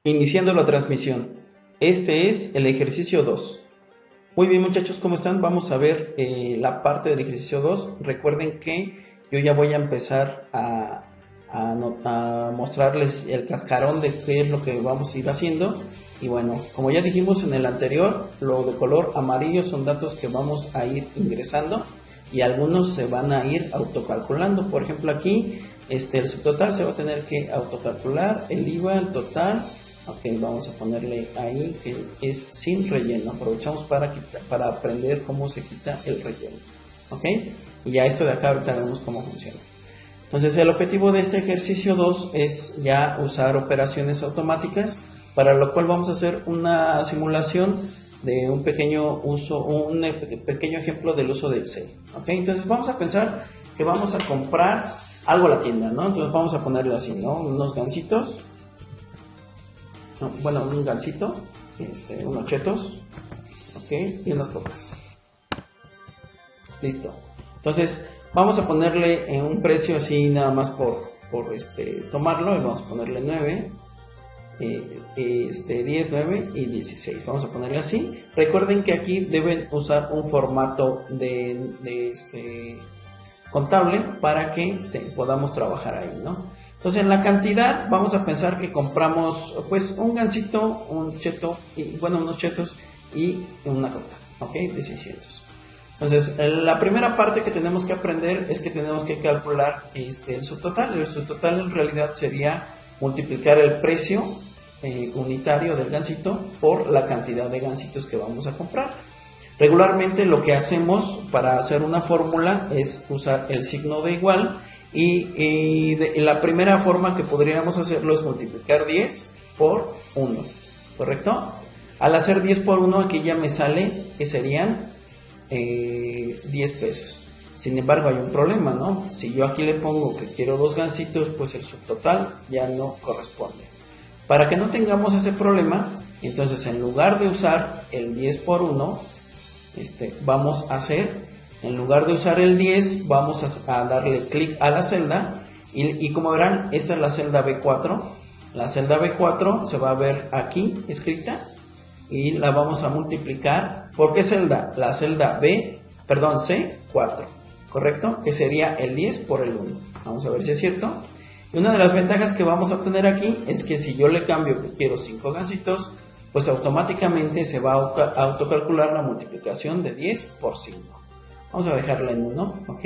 Iniciando la transmisión. Este es el ejercicio 2. Muy bien, muchachos, ¿cómo están? Vamos a ver la parte del ejercicio 2. Recuerden que yo ya voy a empezar a mostrarles el cascarón de qué es lo que vamos a ir haciendo. Y bueno, como ya dijimos en el anterior, lo de color amarillo son datos que vamos a ir ingresando y algunos se van a ir autocalculando. Por ejemplo, aquí el subtotal se va a tener que autocalcular, el IVA, el total. Ok, vamos a ponerle ahí que es sin relleno. Aprovechamos para aprender cómo se quita el relleno. Ok, y ya esto de acá ahorita vemos cómo funciona. Entonces el objetivo de este ejercicio 2 es ya usar operaciones automáticas, para lo cual vamos a hacer una simulación de un pequeño ejemplo del uso del Excel. Ok, entonces vamos a pensar que vamos a comprar algo a la tienda, ¿no? Entonces vamos a ponerle así, ¿no? Unos gansitos. Bueno, un gansito, unos chetos, ok, y unas copas. Listo. Entonces vamos a ponerle en un precio así nada más por tomarlo, y vamos a ponerle 9, 10, 9 y 16. Vamos a ponerle así. Recuerden que aquí deben usar un formato de contable para que podamos trabajar ahí, ¿no? Entonces en la cantidad vamos a pensar que compramos pues un gansito, un cheto, unos chetos y una copa, ok, de 600. Entonces la primera parte que tenemos que aprender es que tenemos que calcular el subtotal. El subtotal en realidad sería multiplicar el precio unitario del gansito por la cantidad de gansitos que vamos a comprar. Regularmente lo que hacemos para hacer una fórmula es usar el signo de igual. Y la primera forma que podríamos hacerlo es multiplicar 10 por 1, ¿correcto? Al hacer 10 por 1 aquí ya me sale que serían 10 pesos. Sin embargo hay un problema, ¿no? Si yo aquí le pongo que quiero 2 gansitos, pues el subtotal ya no corresponde. Para que no tengamos ese problema, entonces en lugar de usar el 10 por 1, vamos a hacer... En lugar de usar el 10, vamos a darle clic a la celda y como verán, esta es la celda B4. La celda B4 se va a ver aquí escrita y la vamos a multiplicar. ¿Por qué celda? La celda C4, ¿correcto? Que sería el 10 por el 1. Vamos a ver si es cierto. Y una de las ventajas que vamos a tener aquí es que si yo le cambio que quiero 5 gansitos, pues automáticamente se va a autocalcular la multiplicación de 10 por 5. Vamos a dejarla en 1, ok.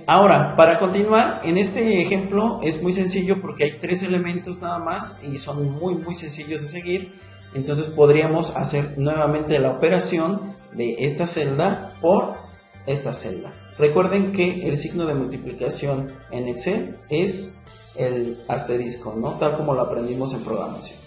Ahora, para continuar, en este ejemplo es muy sencillo porque hay 3 elementos nada más y son muy sencillos de seguir. Entonces podríamos hacer nuevamente la operación de esta celda por esta celda. Recuerden que el signo de multiplicación en Excel es el asterisco, ¿no? Tal como lo aprendimos en programación.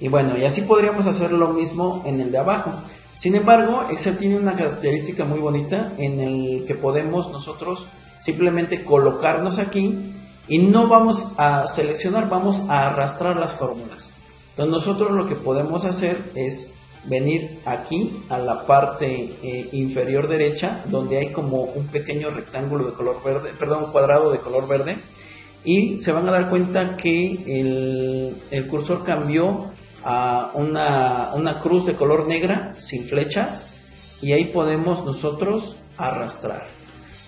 Y bueno, y así podríamos hacer lo mismo en el de abajo. Sin embargo, Excel tiene una característica muy bonita en el que podemos nosotros simplemente colocarnos aquí y no vamos a seleccionar, vamos a arrastrar las fórmulas. Entonces nosotros lo que podemos hacer es venir aquí a la parte inferior derecha, donde hay como un pequeño rectángulo de color verde, perdón, cuadrado de color verde, y se van a dar cuenta que el cursor cambió a una cruz de color negra sin flechas y ahí podemos nosotros arrastrar.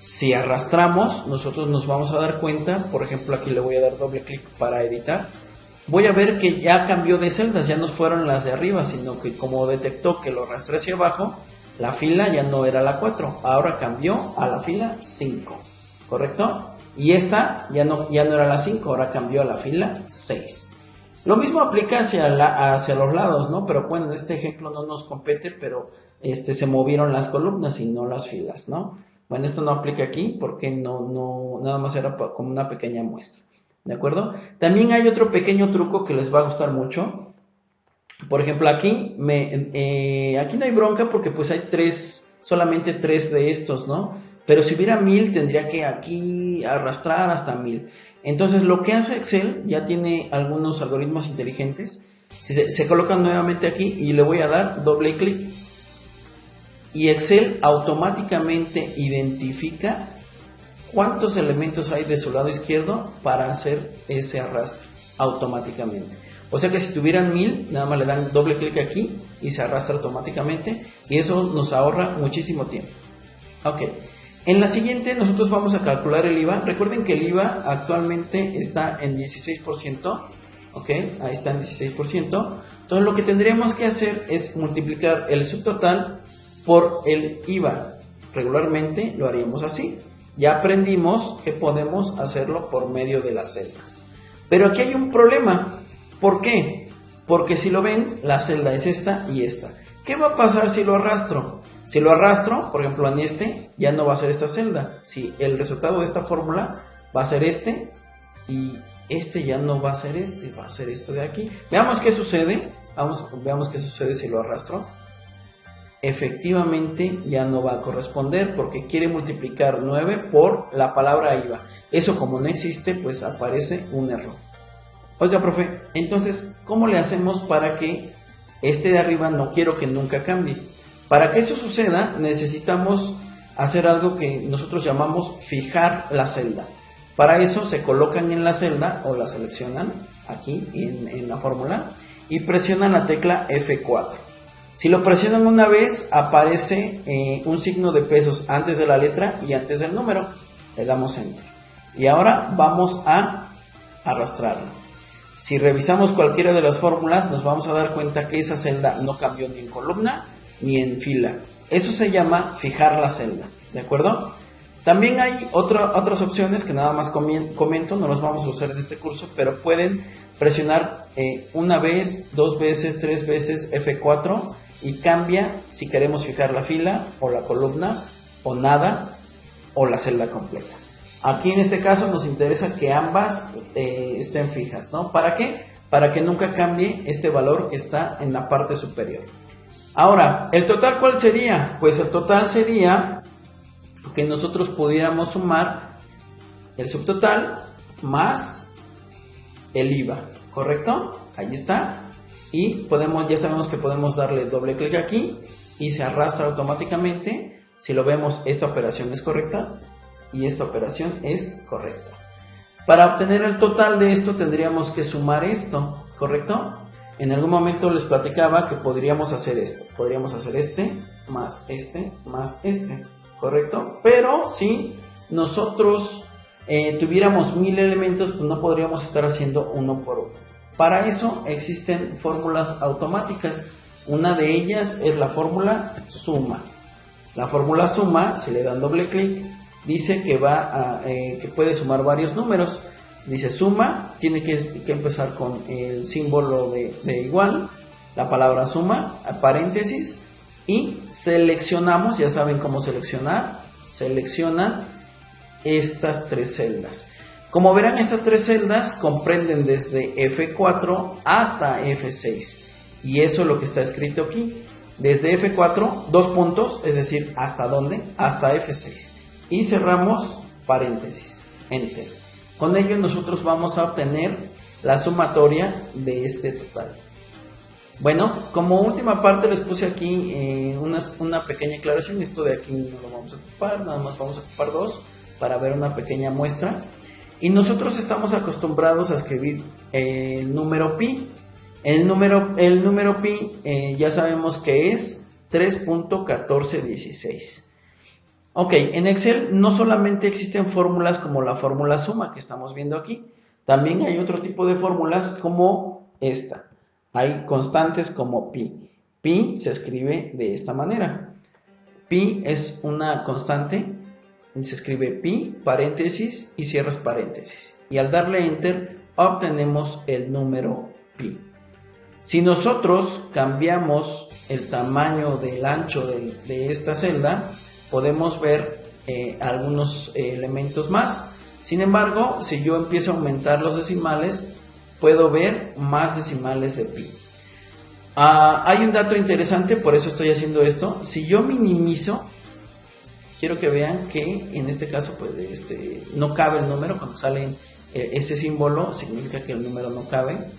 Si arrastramos, nosotros nos vamos a dar cuenta, por ejemplo aquí le voy a dar doble clic para editar, voy a ver que ya cambió de celdas, ya no fueron las de arriba, sino que como detectó que lo arrastré hacia abajo, la fila ya no era la 4, ahora cambió a la fila 5, ¿correcto? Y esta ya no era la 5, ahora cambió a la fila 6. Lo mismo aplica hacia los lados, ¿no? Pero bueno, en este ejemplo no nos compete, pero se movieron las columnas y no las filas, ¿no? Bueno, esto no aplica aquí porque no nada más era como una pequeña muestra, ¿de acuerdo? También hay otro pequeño truco que les va a gustar mucho. Por ejemplo, aquí no hay bronca porque pues hay solamente 3 de estos, ¿no? Pero si hubiera 1000 tendría que aquí arrastrar hasta 1000. Entonces lo que hace Excel ya tiene algunos algoritmos inteligentes. Se colocan nuevamente aquí y le voy a dar doble clic. Y Excel automáticamente identifica cuántos elementos hay de su lado izquierdo para hacer ese arrastre automáticamente. O sea que si tuvieran 1000, nada más le dan doble clic aquí y se arrastra automáticamente, y eso nos ahorra muchísimo tiempo. Ok, en la siguiente nosotros vamos a calcular el IVA. Recuerden que el IVA actualmente está en 16%, ok, ahí está en 16%. Entonces lo que tendríamos que hacer es multiplicar el subtotal por el IVA. Regularmente lo haríamos así. Ya aprendimos que podemos hacerlo por medio de la celda. Pero aquí hay un problema. ¿Por qué? Porque si lo ven, la celda es esta y esta. ¿Qué va a pasar si lo arrastro? Si lo arrastro, por ejemplo en este, ya no va a ser esta celda. Si el resultado de esta fórmula va a ser este, y este ya no va a ser este, va a ser esto de aquí. Veamos qué sucede. Veamos qué sucede si lo arrastro. Efectivamente ya no va a corresponder porque quiere multiplicar 9 por la palabra IVA. Eso como no existe, pues aparece un error. Oiga, profe, entonces, ¿cómo le hacemos para que este de arriba no quiero que nunca cambie? Para que eso suceda, necesitamos hacer algo que nosotros llamamos fijar la celda. Para eso se colocan en la celda o la seleccionan aquí en la fórmula y presionan la tecla F4. Si lo presionan una vez, aparece un signo de pesos antes de la letra y antes del número. Le damos Enter. Y ahora vamos a arrastrarlo. Si revisamos cualquiera de las fórmulas, nos vamos a dar cuenta que esa celda no cambió ni en columna ni en fila. Eso se llama fijar la celda, ¿de acuerdo? También hay otras opciones que nada más comento, no las vamos a usar en este curso, pero pueden presionar una vez, dos veces, tres veces F4 y cambia si queremos fijar la fila o la columna o nada o la celda completa. Aquí en este caso nos interesa que ambas estén fijas, ¿no? ¿Para qué? Para que nunca cambie este valor que está en la parte superior. Ahora, ¿el total cuál sería? Pues el total sería que nosotros pudiéramos sumar el subtotal más el IVA, ¿correcto? Ahí está. Y ya sabemos que podemos darle doble clic aquí y se arrastra automáticamente. Si lo vemos, esta operación es correcta y esta operación es correcta. Para obtener el total de esto tendríamos que sumar esto, ¿correcto? En algún momento les platicaba que podríamos hacer esto. Podríamos hacer este, más este, ¿correcto? Pero si nosotros tuviéramos 1000 elementos, pues no podríamos estar haciendo uno por uno. Para eso existen fórmulas automáticas. Una de ellas es la fórmula suma. La fórmula suma, si le dan doble clic, dice que que puede sumar varios números. Dice suma, tiene que empezar con el símbolo de igual, la palabra suma, paréntesis, y seleccionamos, ya saben cómo seleccionar, seleccionan estas tres celdas. Como verán, estas tres celdas comprenden desde F4 hasta F6, y eso es lo que está escrito aquí. Desde F4, 2 puntos, es decir, ¿hasta dónde? Hasta F6. Y cerramos paréntesis, Enter. Con ello nosotros vamos a obtener la sumatoria de este total. Bueno, como última parte les puse aquí una pequeña aclaración. Esto de aquí no lo vamos a ocupar, nada más vamos a ocupar dos para ver una pequeña muestra. Y nosotros estamos acostumbrados a escribir el número pi. El número pi ya sabemos que es 3.1416. Ok, en Excel no solamente existen fórmulas como la fórmula suma que estamos viendo aquí, también hay otro tipo de fórmulas como esta. Hay constantes como pi. Pi se escribe de esta manera. Pi es una constante, se escribe pi, paréntesis y cierras paréntesis. Y al darle enter obtenemos el número pi. Si nosotros cambiamos el tamaño del ancho de esta celda, podemos ver algunos elementos más. Sin embargo, si yo empiezo a aumentar los decimales, puedo ver más decimales de pi. Hay un dato interesante, por eso estoy haciendo esto. Si yo minimizo, quiero que vean que en este caso pues, no cabe el número. Cuando sale ese símbolo, significa que el número no cabe.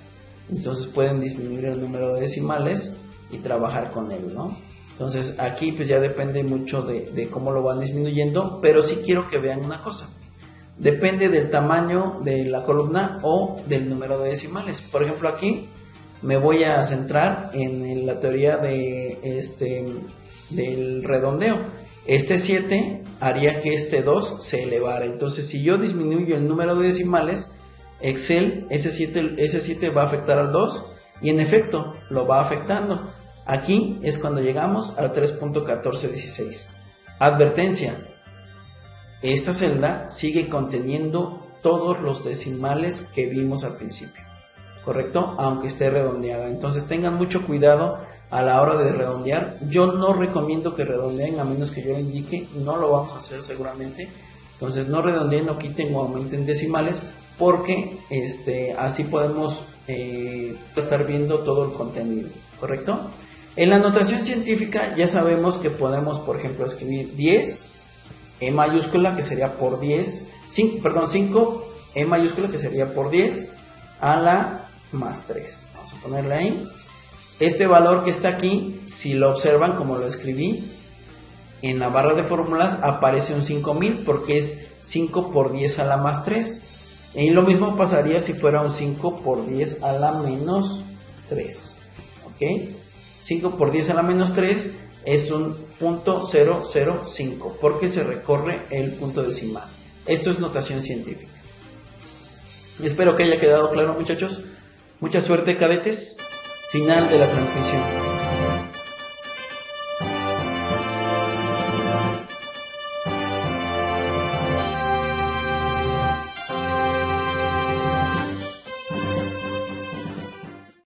Entonces pueden disminuir el número de decimales y trabajar con él, ¿no? Entonces aquí pues ya depende mucho de cómo lo van disminuyendo, pero sí quiero que vean una cosa. Depende del tamaño de la columna o del número de decimales. Por ejemplo aquí me voy a centrar en la teoría de del redondeo. Este 7 haría que este 2 se elevara. Entonces, si yo disminuyo el número de decimales, Excel, ese 7 va a afectar al 2 y en efecto lo va afectando. Aquí es cuando llegamos al 3.1416. Advertencia: esta celda sigue conteniendo todos los decimales que vimos al principio, ¿correcto? Aunque esté redondeada. Entonces tengan mucho cuidado a la hora de redondear. Yo no recomiendo que redondeen a menos que yo lo indique. No lo vamos a hacer seguramente. Entonces no redondeen, no quiten o aumenten decimales, porque así podemos estar viendo todo el contenido, ¿correcto? En la notación científica ya sabemos que podemos, por ejemplo, escribir 10 E mayúscula, que sería por 10, 5 E mayúscula, que sería por 10 a la más 3. Vamos a ponerle ahí. Este valor que está aquí, si lo observan como lo escribí, en la barra de fórmulas aparece un 5000 porque es 5 por 10 a la más 3. Y lo mismo pasaría si fuera un 5 por 10 a la menos 3. ¿Ok? 5 por 10 a la menos 3 es un .005 porque se recorre el punto decimal. Esto es notación científica. Espero que haya quedado claro, muchachos. Mucha suerte, cadetes. Final de la transmisión.